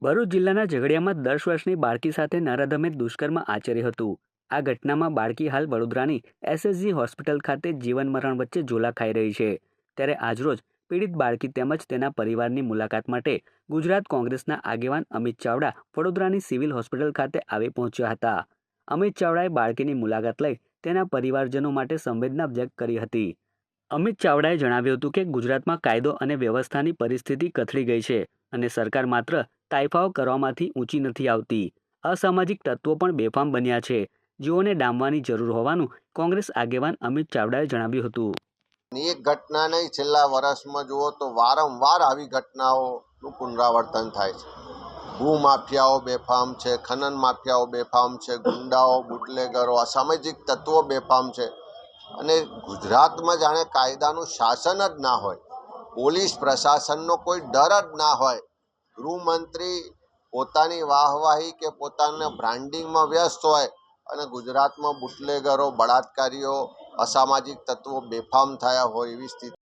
ભરૂચ જિલ્લાના ઝઘડિયામાં 10 વર્ષની બાળકી સાથે નરાધમે દુષ્કર્મ આચર્યું હતું. આ ઘટનામાં બાળકી હાલ વડોદરાની એસએસજી હોસ્પિટલ ખાતે જીવન મરણ વચ્ચે ઝોલા ખાઈ રહી છે. ત્યારે આજરોજ પીડિત બાળકી તેમજ તેના પરિવારની મુલાકાત માટે ગુજરાત કોંગ્રેસના આગેવાન અમિત ચાવડા વડોદરાની સિવિલ હોસ્પિટલ ખાતે આવી પહોંચ્યા હતા. અમિત ચાવડાએ બાળકીની મુલાકાત લઈ તેના પરિવારજનો માટે સંવેદના વ્યક્ત કરી હતી. અમિત ચાવડાએ જણાવ્યું હતું કે ગુજરાતમાં કાયદો અને વ્યવસ્થાની પરિસ્થિતિ કથળી ગઈ છે અને સરકાર માત્ર તાઇફાઓ કરવામાંથી ઊંચી નથી આવતી. અસામાજિક તત્વો પણ બેફામ બન્યા છે, જેઓને ડામવાની જરૂર હોવાનું કોંગ્રેસ આગેવાન અમિત ચાવડાએ જણાવ્યું હતું. એક ઘટના નહીં, છેલ્લા વર્ષમાં જુઓ તો વારંવાર આવી ઘટનાઓનું પુનરાવર્તન થાય છે. ભૂમાફિયાઓ બેફામ છે, ખનન માફિયાઓ બેફામ છે, ગુંડાઓ, બુટલેગરો, અસામાજિક તત્વો બેફામ છે. અને ગુજરાતમાં જાણે કાયદાનું શાસન જ ના હોય, પોલીસ પ્રશાસનનો કોઈ ડર જ ના હોય. ગૃહમંત્રી પોતાની વાહવાહી કે પોતાના બ્રાન્ડિંગમાં વ્યસ્ત હોય અને ગુજરાતમાં બુટલેગરો, બળાત્કારીઓ, અસામાજિક તત્વો બેફામ થયા હોય એવી સ્થિતિ